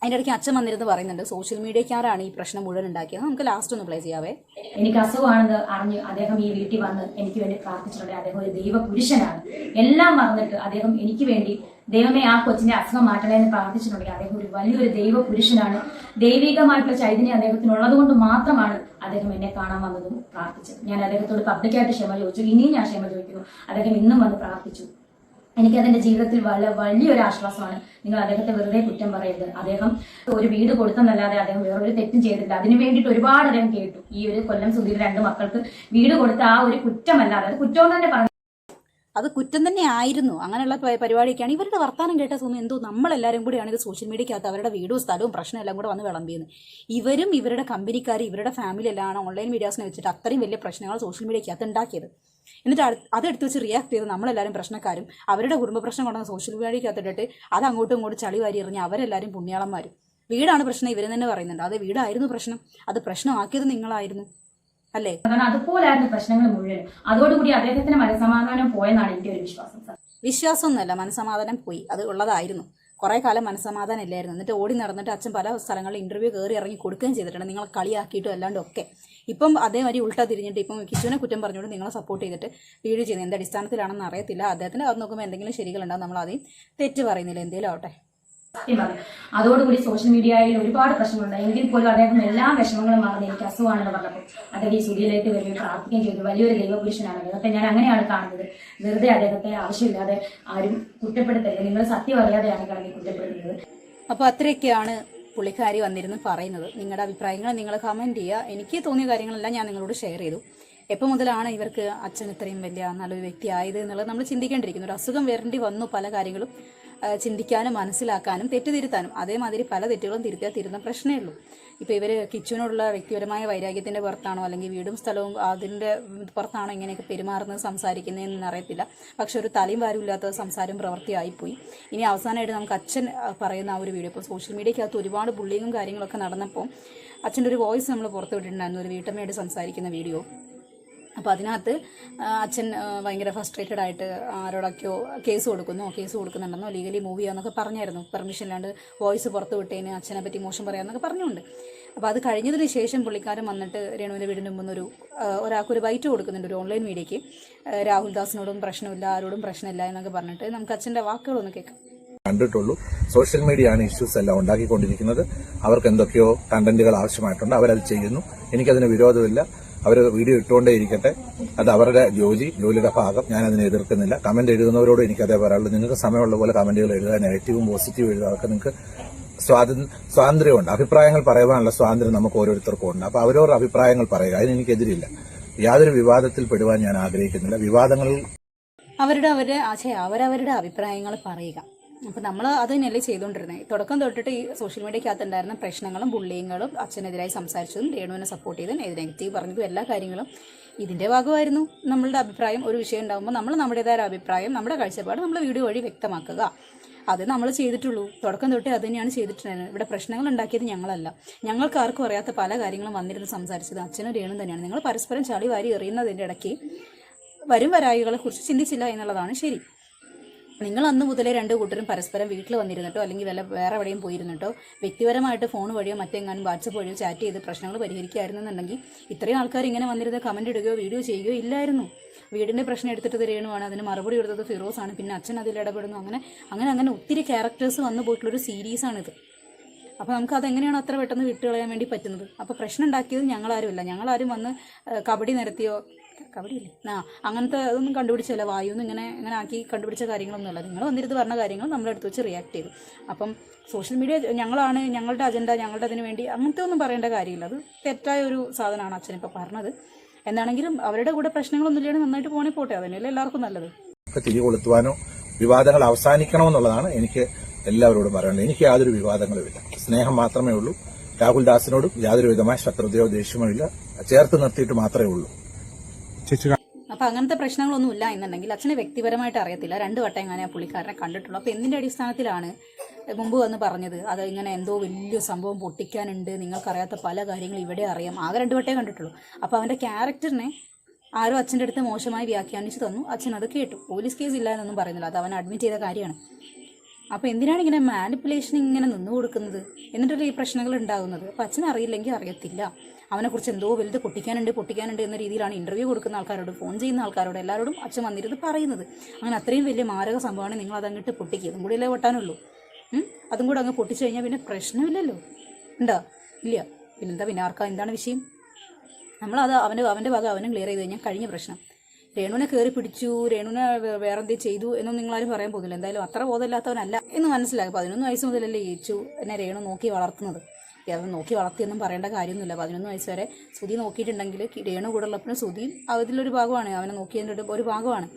അതിൻ്റെ ഇടയ്ക്ക് അച്ഛൻ വന്നിരുന്ന് പറയുന്നുണ്ട് സോഷ്യൽ മീഡിയക്കാരാണ് ഈ പ്രശ്നം മുഴുവൻ ഉണ്ടാക്കിയത്. നമുക്ക് ലാസ്റ്റ് ഒന്ന് പ്ലേ ചെയ്യാവേ. എനിക്ക് അസുഖമാണെന്ന് അറിഞ്ഞ് അദ്ദേഹം ഈ വീട്ടിൽ വന്ന് എനിക്ക് വേണ്ടി പ്രാർത്ഥിച്ചിട്ടുണ്ട്. അദ്ദേഹം ഒരു ദൈവ പുരുഷനാണ്. എല്ലാം മറന്നിട്ട് അദ്ദേഹം എനിക്ക് വേണ്ടി ദൈവമേ ആ കൊച്ചിന്റെ അസുഖം മാറ്റണേ എന്ന് പ്രാർത്ഥിച്ചിട്ടുണ്ടെങ്കിൽ അദ്ദേഹം ഒരു വലിയൊരു ദൈവ പുരുഷനാണ്. ദൈവികമായിട്ടുള്ള ചൈതന്യം അദ്ദേഹത്തിനുള്ളത് കൊണ്ട് മാത്രമാണ് അദ്ദേഹം എന്നെ കാണാൻ വന്നതും പ്രാർത്ഥിച്ചത്. ഞാൻ അദ്ദേഹത്തോട് പബ്ലിക്കായിട്ട് ക്ഷമ ചോദിച്ചു, ഇനിയും ഞാൻ ക്ഷമ ചോദിക്കുന്നു. അദ്ദേഹം ഇന്നും വന്ന് പ്രാർത്ഥിച്ചു. എനിക്ക് അതിന്റെ ജീവിതത്തിൽ വലിയൊരു ആശ്വാസമാണ്. നിങ്ങൾ അദ്ദേഹത്തെ വെറുതെ കുറ്റം പറയരുത്. അദ്ദേഹം ഒരു വീട് കൊടുത്തെന്നല്ലാതെ അദ്ദേഹം വേറൊരു തെറ്റും ചെയ്തിട്ടില്ല. അതിനു വേണ്ടിയിട്ട് ഒരുപാട് അദ്ദേഹം കേട്ടു. ഈ ഒരു കൊല്ലം സുധീർ 2 മക്കൾക്ക് വീട് കൊടുത്ത ആ ഒരു കുറ്റമല്ലാതെ, അത് കുറ്റം തന്നെ പറഞ്ഞു, അത് കുറ്റം തന്നെ ആയിരുന്നു. അങ്ങനെയുള്ള പരിപാടിയൊക്കെയാണ്. ഇവരുടെ വർത്താനം കേട്ട തോന്നുന്നു എന്തോ നമ്മളെല്ലാവരും കൂടിയാണ് ഇത് സോഷ്യൽ മീഡിയക്കകത്ത് അവരുടെ വീടും സ്ഥലവും പ്രശ്നം എല്ലാം കൂടെ വന്ന് വിളമ്പിയെന്ന്. ഇവരും ഇവരുടെ കമ്പനിക്കാർ ഇവരുടെ ഫാമിലി എല്ലാം ഓൺലൈൻ മീഡിയാസിനെ വെച്ചിട്ട് അത്രയും വലിയ പ്രശ്നങ്ങൾ സോഷ്യൽ മീഡിയക്കകത്ത് ഉണ്ടാക്കിയത്. എന്നിട്ട് അതെടുത്ത് വെച്ച് റിയാക്ട് ചെയ്ത് നമ്മളെല്ലാവരും പ്രശ്നക്കാരും അവരുടെ കുടുംബ പ്രശ്നം കൊണ്ടുവന്ന് സോഷ്യൽ മീഡിയക്കകത്തിട്ടിട്ട് അത് അങ്ങോട്ടും ഇങ്ങോട്ടും ചളി വാരി എറിഞ്ഞ് അവരെല്ലാവരും പുണ്യാളന്മാരും. വീടാണ് പ്രശ്നം ഇവർ തന്നെ പറയുന്നുണ്ട്. അത് വീടായിരുന്നു പ്രശ്നം, അത് പ്രശ്നമാക്കിയത് നിങ്ങളായിരുന്നു അല്ലേ? അതുപോലായിരുന്നു പ്രശ്നങ്ങൾ മുഴുവൻ. അതോടുകൂടി അദ്ദേഹത്തിന് മനസ്സമാധാനം പോയെന്നാണ് എന്റെ ഒരു വിശ്വാസം. വിശ്വാസമൊന്നുമല്ല, മനസ്സമാധാനം പോയി. അത് ഉള്ളതായിരുന്നു. കുറെ കാലം മനസ്സമാധാനം ഇല്ലായിരുന്നു. എന്നിട്ട് ഓടി നടന്നിട്ട് അച്ഛൻ പല സ്ഥലങ്ങളിൽ ഇന്റർവ്യൂ കയറി ഇറങ്ങി കൊടുക്കുകയും ചെയ്തിട്ടുണ്ട്, നിങ്ങളെ കളിയാക്കിയിട്ടും അല്ലാണ്ടും ഒക്കെ. ഇപ്പം അതേമാതിരി ഉൾട്ടാ തിരിഞ്ഞിട്ട് ഇപ്പം കിച്ചുവിനെ കുറ്റം പറഞ്ഞുകൊണ്ട് നിങ്ങളെ സപ്പോർട്ട് ചെയ്തിട്ട് വീഡിയോ ചെയ്യുന്നത് എന്ത് അടിസ്ഥാനത്തിലാണെന്ന് അറിയത്തില്ല. അദ്ദേഹത്തിന് അത് നോക്കുമ്പോൾ എന്തെങ്കിലും ശരികളുണ്ടാവും, നമ്മൾ ആദ്യം തെറ്റ് പറയുന്നില്ല, എന്തെങ്കിലും ആവട്ടെ. അതോടുകൂടി സോഷ്യൽ മീഡിയയിൽ ഒരുപാട് പ്രശ്നങ്ങളുണ്ട്. എങ്കിൽ പോലും അദ്ദേഹം എല്ലാ വിഷമങ്ങളും മറന്ന് എനിക്ക് അസുഖമാണെന്ന് പറഞ്ഞപ്പോൾ അദ്ദേഹം ഈ സുധിയിലേക്ക് വരികയും പ്രാർത്ഥിക്കുകയും ചെയ്തു. വലിയൊരു ദൈവപുരുഷനാണ് അദ്ദേഹത്തെ. ഞാൻ അങ്ങനെയാണ് കാണുന്നത്. വെറുതെ അദ്ദേഹത്തെ ആവശ്യമില്ലാതെ ആരും കുറ്റപ്പെടുത്തരുത്. നിങ്ങൾ സത്യം അറിയാതെയാണ് കിടന്ന് കുറ്റപ്പെടുത്തുന്നത്. അപ്പോൾ അത്രയൊക്കെയാണ് പുള്ളിക്കാരി വന്നിരുന്ന് പറയുന്നത്. നിങ്ങളുടെ അഭിപ്രായങ്ങൾ നിങ്ങൾ കമന്റ് ചെയ്യുക. എനിക്ക് തോന്നിയ കാര്യങ്ങളെല്ലാം ഞാൻ നിങ്ങളോട് ഷെയർ ചെയ്തു. എപ്പോൾ മുതലാണ് ഇവർക്ക് അച്ഛൻ ഇത്രയും വലിയ നല്ലൊരു വ്യക്തി ആയത് എന്നുള്ളത് നമ്മൾ ചിന്തിക്കേണ്ടിയിരിക്കുന്നു. ഒരു അസുഖം വരേണ്ടി വന്നു, പല കാര്യങ്ങളും ചിന്തിക്കാനും മനസ്സിലാക്കാനും തെറ്റുതിരുത്താനും. അതേമാതിരി പല തെറ്റുകളും തിരുത്തിയാൽ തീരുന്ന പ്രശ്നമേ ഉള്ളൂ. ഇപ്പോൾ ഇവർ കിച്ചുവിനോടുള്ള വ്യക്തിപരമായ വൈരാഗ്യത്തിൻ്റെ പുറത്താണോ അല്ലെങ്കിൽ വീടും സ്ഥലവും അതിൻ്റെ പുറത്താണോ ഇങ്ങനെയൊക്കെ പെരുമാറുന്നത് സംസാരിക്കുന്നതെന്ന് അറിയത്തില്ല. പക്ഷെ ഒരു തലയും വാരും ഇല്ലാത്ത സംസാരം പ്രവൃത്തിയായിപ്പോയി. ഇനി അവസാനമായിട്ട് നമുക്ക് അച്ഛൻ പറയുന്ന ആ ഒരു വീഡിയോ, ഇപ്പോൾ സോഷ്യൽ മീഡിയക്കകത്ത് ഒരുപാട് ബുള്ളിങ്ങും കാര്യങ്ങളൊക്കെ നടന്നപ്പോൾ അച്ഛൻ്റെ ഒരു വോയിസ് നമ്മൾ പുറത്ത് വിട്ടിട്ടുണ്ടായിരുന്നു, ഒരു വീട്ടമ്മയോട് സംസാരിക്കുന്ന വീഡിയോ. അപ്പോൾ അതിനകത്ത് അച്ഛൻ ഭയങ്കര ഫ്രസ്ട്രേറ്റഡ് ആയിട്ട് ആരോടൊക്കെയോ കേസ് കൊടുക്കുന്നുണ്ടെന്നോ ലീഗലി മൂവ് ചെയ്യാമെന്നൊക്കെ പറഞ്ഞായിരുന്നു. പെർമിഷൻ ഇല്ലാണ്ട് വോയിസ് പുറത്ത് വിട്ടതിന് അച്ഛനെ പറ്റി മോശം പറയാമെന്നൊക്കെ പറഞ്ഞുകൊണ്ട്. അപ്പോൾ അത് കഴിഞ്ഞതിന് ശേഷം പുള്ളിക്കാരൻ വന്നിട്ട് രേണുവിൻ്റെ വീടിന് മുമ്പ് ഒരാൾക്കൊരു ബൈറ്റ് കൊടുക്കുന്നുണ്ട്, ഒരു ഓൺലൈൻ മീഡിയയ്ക്ക്. രാഹുൽ ദാസിനോടും പ്രശ്നമില്ല, ആരോടും പ്രശ്നമില്ല എന്നൊക്കെ പറഞ്ഞിട്ട് നമുക്ക് അച്ഛൻ്റെ വാക്കുകളൊന്ന് കേൾക്കാം. കണ്ടിട്ടുള്ളൂ. സോഷ്യൽ മീഡിയ ആണ് ഇഷ്യൂസ് എല്ലാം ഉണ്ടാക്കിക്കൊണ്ടിരിക്കുന്നത്. അവർക്ക് എന്തൊക്കെയോ കണ്ടന്റുകൾ ആവശ്യമായിട്ടുണ്ട്, അവരത് ചെയ്യുന്നു. എനിക്കതിന് വിരോധമില്ല. അവർ വീഡിയോ ഇട്ടുകൊണ്ടേ ഇരിക്കട്ടെ, അത് അവരുടെ ജോലിയുടെ ഭാഗം. ഞാൻ അതിനെ എതിർക്കുന്നില്ല. കമന്റ് എഴുതുന്നവരോട് എനിക്കതേ പറയാനുള്ളൂ. നിങ്ങൾക്ക് സമയമുള്ള പോലെ കമന്റുകൾ എഴുതുക, നെഗറ്റീവും പോസിറ്റീവും എഴുതുക. അതൊക്കെ നിങ്ങൾക്ക് സ്വാതന്ത്ര്യമുണ്ട്. അഭിപ്രായങ്ങൾ പറയാനുള്ള സ്വാതന്ത്ര്യം നമുക്ക് ഓരോരുത്തർക്കും ഉണ്ട്. അപ്പൊ അവരവരുടെ അഭിപ്രായങ്ങൾ പറയുക, അതിന് എനിക്കെതിരില്ല. യാതൊരു വിവാദത്തിൽ പെടുവാൻ ഞാൻ ആഗ്രഹിക്കുന്നില്ല. വിവാദങ്ങളിൽ അവരവരുടെ അഭിപ്രായങ്ങൾ പറയുക. അപ്പൊ നമ്മൾ അത് തന്നെയല്ലേ ചെയ്തുകൊണ്ടിരുന്നത്. തുടക്കം തൊട്ടിട്ട് ഈ സോഷ്യൽ മീഡിയക്കകത്ത് ഉണ്ടായിരുന്ന പ്രശ്നങ്ങളും ബുള്ളിങ്ങുകളും അച്ഛനെതിരായി സംസാരിച്ചതും രേണുവിനെ സപ്പോർട്ട് ചെയ്തതും നെഗറ്റീവ് പറഞ്ഞതും എല്ലാ കാര്യങ്ങളും ഇതിന്റെ ഭാഗമായിരുന്നു. നമ്മളുടെ അഭിപ്രായം ഒരു വിഷയം ഉണ്ടാകുമ്പോൾ നമ്മൾ നമ്മുടേതായ അഭിപ്രായം, നമ്മുടെ കാഴ്ചപ്പാട് നമ്മൾ വീഡിയോ വഴി വ്യക്തമാക്കുക. അത് നമ്മൾ ചെയ്തിട്ടുള്ളൂ. തുടക്കം തൊട്ടേ അത് തന്നെയാണ് ചെയ്തിട്ടുണ്ടായിരുന്നത്. ഇവിടെ പ്രശ്നങ്ങൾ ഉണ്ടാക്കിയത് ഞങ്ങളല്ല. ഞങ്ങൾക്ക് ആർക്കും അറിയാത്ത പല കാര്യങ്ങളും വന്നിരുന്ന് സംസാരിച്ചത് അച്ഛനും രേണും തന്നെയാണ്. നിങ്ങൾ പരസ്പരം ചളി വാരി എറിയുന്നതിന്റെ ഇടയ്ക്ക് വരും വരായികളെ കുറിച്ച് ചിന്തിച്ചില്ല എന്നുള്ളതാണ് ശരി. നിങ്ങൾ അന്ന് മുതലേ രണ്ടു കൂട്ടരും പരസ്പരം വീട്ടിൽ വന്നിരുന്നിട്ടോ അല്ലെങ്കിൽ വേറെ എവിടെയും പോയിരുന്നിട്ടോ വ്യക്തിപരമായിട്ട് ഫോൺ വഴിയോ മറ്റെങ്ങാനും വാട്സപ്പ് വഴിയോ ചാറ്റ് ചെയ്ത് പ്രശ്നങ്ങൾ പരിഹരിക്കായിരുന്നെന്നുണ്ടെങ്കിൽ ഇത്രയും ആൾക്കാർ ഇങ്ങനെ വന്നിരുന്ന് കമന്റ് ഇടുകയോ വീഡിയോ ചെയ്യുകയോ ഇല്ലായിരുന്നു. വീടിന്റെ പ്രശ്നം എടുത്തിട്ട് രേണുവാണ്, അതിന് മറുപടി കൊടുത്തത് ഫിറോസാണ്, പിന്നെ അച്ഛൻ അതിൽ ഇടപെടുന്നു. അങ്ങനെ ഒത്തിരി ക്യാരക്ടേഴ്സ് വന്നു പോയിട്ടുള്ളൊരു സീരീസാണിത്. അപ്പോൾ നമുക്ക് അതെങ്ങനെയാണ് അത്ര പെട്ടെന്ന് വിട്ടുകളയാൻ വേണ്ടി പറ്റുന്നത്? അപ്പോൾ പ്രശ്നം ഉണ്ടാക്കിയത് ഞങ്ങളാരുമില്ല. ഞങ്ങളാരും വന്ന് കബഡി നിരത്തിയോ, കബഡിയില്ലേ അങ്ങനത്തെ അതൊന്നും കണ്ടുപിടിച്ചല്ല, വായുന്ന് ഇങ്ങനെ ആക്കി കണ്ടുപിടിച്ച കാര്യങ്ങളൊന്നുമല്ല. നിങ്ങൾ വന്നിരുന്ന് പറഞ്ഞ കാര്യങ്ങൾ നമ്മളെടുത്ത് വെച്ച് റിയാക്ട് ചെയ്തു. അപ്പം സോഷ്യൽ മീഡിയ ഞങ്ങളാണ്, ഞങ്ങളുടെ അജണ്ട, ഞങ്ങളുടെ അതിന് വേണ്ടി അങ്ങനത്തെ ഒന്നും പറയേണ്ട കാര്യമില്ല. അത് തെറ്റായ ഒരു സാധനമാണ് അച്ഛനിപ്പോൾ പറഞ്ഞത്. എന്താണെങ്കിലും അവരുടെ കൂടെ പ്രശ്നങ്ങളൊന്നും ഇല്ലാണ്ട് നന്നായിട്ട് പോണേ പോട്ടെ, അതന്നെയല്ലേ എല്ലാവർക്കും നല്ലത്. തിരി കൊളുത്തുവാനോ വിവാദങ്ങൾ അവസാനിക്കണമെന്നുള്ളതാണ് എനിക്ക് എല്ലാവരോടും പറയാനുള്ളത്. എനിക്ക് യാതൊരു വിവാദങ്ങളുമില്ല, സ്നേഹം മാത്രമേ ഉള്ളൂ. രാഹുൽ ദാസിനോടും യാതൊരു വിധമായ ശത്രുതയോ ദേഷ്യമോ ഇല്ല, ചേർത്ത് നിർത്തിയിട്ട് മാത്രമേ ഉള്ളൂ. അപ്പൊ അങ്ങനത്തെ പ്രശ്നങ്ങളൊന്നും ഇല്ല എന്നുണ്ടെങ്കിൽ അച്ഛനെ വ്യക്തിപരമായിട്ട് അറിയത്തില്ല. 2 വട്ടം എങ്ങനെ ആ പുള്ളിക്കാരനെ കണ്ടിട്ടുള്ളൂ. അപ്പൊ എന്തിന്റെ അടിസ്ഥാനത്തിലാണ് മുമ്പ് വന്ന് പറഞ്ഞത് അത് ഇങ്ങനെ എന്തോ വലിയ സംഭവം പൊട്ടിക്കാനുണ്ട്, നിങ്ങൾക്കറിയാത്ത പല കാര്യങ്ങളും ഇവിടെ അറിയാം? ആകെ 2 വട്ടേ കണ്ടിട്ടുള്ളൂ. അപ്പൊ അവന്റെ ക്യാരക്ടറിനെ ആരോ അച്ഛൻ്റെ അടുത്ത് മോശമായി വ്യാഖ്യാനിച്ചു തന്നു. അച്ഛൻ അത് കേട്ടു. പോലീസ് കേസ് ഇല്ല എന്നൊന്നും പറയുന്നില്ല, അത് അവൻ അഡ്മിറ്റ് ചെയ്ത കാര്യമാണ്. അപ്പൊ എന്തിനാണ് ഇങ്ങനെ മാനിപ്പുലേഷൻ ഇങ്ങനെ നിന്നു കൊടുക്കുന്നത്? എന്നിട്ടല്ലേ ഈ പ്രശ്നങ്ങൾ ഉണ്ടാകുന്നത്? അപ്പൊ അച്ഛൻ അറിയില്ലെങ്കിൽ അറിയത്തില്ല. അവനെക്കുറിച്ച് എന്തോ വലുത് പൊട്ടിക്കാനുണ്ട് എന്ന രീതിയിലാണ് ഇന്റർവ്യൂ കൊടുക്കുന്ന ആൾക്കാരോട്, ഫോൺ ചെയ്യുന്ന ആൾക്കാരോട്, എല്ലാവരോടും അച്ഛൻ വന്നിരുന്ന് പറയുന്നത്. അങ്ങനെ അത്രയും വലിയ മാരക സംഭവമാണ്. നിങ്ങൾ അതങ്ങോട്ട് പൊട്ടിക്കുക, അതും കൂടി അല്ലേ പൊട്ടാനുള്ളൂ. അതും കൂടെ അങ്ങ് പൊട്ടിച്ചു കഴിഞ്ഞാൽ പിന്നെ പ്രശ്നമില്ലല്ലോ. ഉണ്ടോ? ഇല്ല. പിന്നെ ആർക്കാ എന്താണ് വിഷയം? നമ്മളത് അവൻ്റെ ഭാഗം അവനും ക്ലിയർ ചെയ്ത് കഴിഞ്ഞാൽ കഴിഞ്ഞ പ്രശ്നം. രേണുവിനെ കയറി പിടിച്ചു, രേണുവിനെ വേറെ എന്തെങ്കിലും ചെയ്തു എന്നൊന്നും നിങ്ങളാരും പറയാൻ പോകുന്നില്ല. എന്തായാലും അത്ര ബോധമില്ലാത്തവനല്ല എന്ന് മനസ്സിലാകും. 11 വയസ്സ് മുതലല്ലേ ഏച്ചു എന്നെ രേണു നോക്കി വളർത്തുന്നത്. അത് നോക്കി വളർത്തിയൊന്നും പറയേണ്ട കാര്യമൊന്നുമില്ല. 11 വയസ്സ് വരെ സുധി നോക്കിയിട്ടുണ്ടെങ്കിൽ രേണു കൂടെ ഉള്ളപ്പോഴും സുധിയും അതിലൊരു ഭാഗമാണ്, അവനെ നോക്കിയതിൻ്റെ ഒരു ഭാഗമാണ്.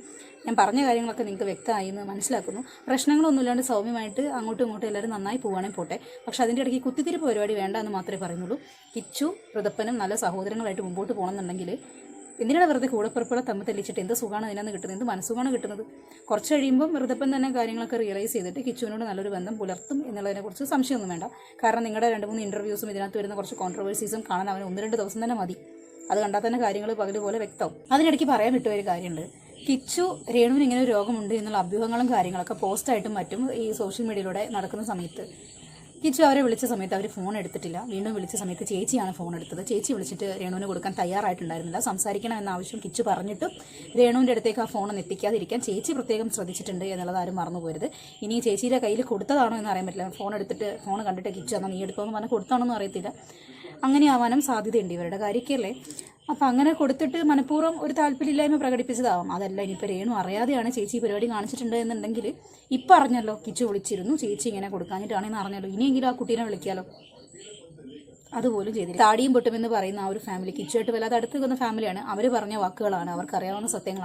ഞാൻ പറഞ്ഞ കാര്യങ്ങളൊക്കെ നിങ്ങൾക്ക് വ്യക്തമായി എന്ന് മനസ്സിലാക്കുന്നു. പ്രശ്നങ്ങളൊന്നും ഇല്ലാണ്ട് സൗമ്യമായിട്ട് അങ്ങോട്ടും ഇങ്ങോട്ടും എല്ലാവരും നന്നായി പോവുകയാണെങ്കിൽ പോട്ടെ. പക്ഷെ അതിൻ്റെ ഇടയ്ക്ക് കുത്തിത്തിരിപ്പ് പരിപാടി വേണ്ട എന്ന് മാത്രമേ പറയുന്നുള്ളൂ. കിച്ചു ഋതപ്പനും നല്ല സഹോദരങ്ങളായിട്ട് മുമ്പോട്ട് പോകണമെന്നുണ്ടെങ്കിൽ എന്തിനാണ് വെറുതെ കൂടെപ്പിറപ്പുകളെ തമ്മിൽ തെളിച്ചിട്ട്? എന്ത് സുഖമാണ് അതിനകത്ത് കിട്ടുന്നത്? എന്ത് മനസ്സുഖമാണ് കിട്ടുന്നത്? കുറച്ച് കഴിയുമ്പം ഋതപ്പൻ തന്നെ കാര്യങ്ങളൊക്കെ റിയലൈസ് ചെയ്തിട്ട് കിച്ചുവിനോട് നല്ലൊരു ബന്ധം പുലർത്തും എന്നുള്ളതിനെക്കുറിച്ച് സംശയമൊന്നും വേണ്ട. കാരണം നിങ്ങളുടെ 2-3 ഇന്റർവ്യൂസും ഇതിനകത്ത് വരുന്ന കുറച്ച് കോൺട്രവേഴ്സീസും കാണാൻ അവന് 1-2 ദിവസം തന്നെ മതി. അത് കണ്ടാൽ തന്നെ കാര്യങ്ങൾ പകല് പോലെ വ്യക്തമാവും. അതിനിടയ്ക്ക് പറയാൻ വിട്ട ഒരു കാര്യമുണ്ട്. കിച്ചു രേണുവിന് ഇങ്ങനെ ഒരു രോഗമുണ്ട് എന്നുള്ള അഭ്യൂഹങ്ങളും കാര്യങ്ങളൊക്കെ പോസ്റ്റായിട്ടും മറ്റും ഈ സോഷ്യൽ മീഡിയയിലൂടെ നടക്കുന്ന സമയത്ത് കിച്ചു അവരെ വിളിച്ച സമയത്ത് അവർ ഫോൺ എടുത്തിട്ടില്ല. വീണ്ടും വിളിച്ച സമയത്ത് ചേച്ചിയാണ് ഫോൺ എടുത്തത്. ചേച്ചി വിളിച്ചിട്ട് രേണുവിന് കൊടുക്കാൻ തയ്യാറായിട്ടുണ്ടായിരുന്നില്ല. സംസാരിക്കണം എന്ന ആവശ്യം കിച്ചു പറഞ്ഞിട്ടും രേണുവിൻ്റെ അടുത്തേക്ക് ആ ഫോൺ എത്തിക്കാതിരിക്കാൻ ചേച്ചി പ്രത്യേകം ശ്രദ്ധിച്ചിട്ടുണ്ട് എന്നുള്ളത് ആരും മറന്നു പോരുത്. ഇനി ചേച്ചിയുടെ കയ്യിൽ കൊടുത്തതാണോ എന്ന് അറിയാൻ പറ്റില്ല. ഫോൺ കണ്ടിട്ട് കിച്ചു എന്നാൽ നീ എടുക്കുമെന്ന് പറഞ്ഞാൽ കൊടുത്താണോന്നും അറിയത്തില്ല. അങ്ങനെ ആവാനും സാധ്യതയുണ്ട് ഇവരുടെ കാര്യമൊക്കെയല്ലേ. അപ്പം അങ്ങനെ കൊടുത്തിട്ട് മനഃപൂർവ്വം ഒരു താല്പര്യമില്ലായ്മ പ്രകടിപ്പിച്ചതാവാം. അതല്ല, ഇനിയിപ്പോൾ രേണു അറിയാതെയാണ് ചേച്ചി പരിപാടി കാണിച്ചിട്ടുണ്ട് എന്നുണ്ടെങ്കിൽ ഇപ്പം അറിഞ്ഞല്ലോ, കിച്ചു വിളിച്ചിരുന്നു, ചേച്ചി ഇങ്ങനെ കൊടുക്കാഞ്ഞിട്ടാണെന്ന് അറിഞ്ഞല്ലോ, ഇനിയെങ്കിലും ആ കുട്ടീനെ വിളിക്കാമല്ലോ. അതുപോലും ചെയ്തില്ല. താടിയും പൊട്ടുമെന്ന് പറയുന്ന ആ ഒരു ഫാമിലി, കിച്ചുമായിട്ട് വല്ലാതെ അടുത്ത് നിൽക്കുന്ന ഫാമിലിയാണ്. അവർ പറഞ്ഞ വാക്കുകളാണ്, അവർക്കറിയാവുന്ന സത്യങ്ങളാണ്.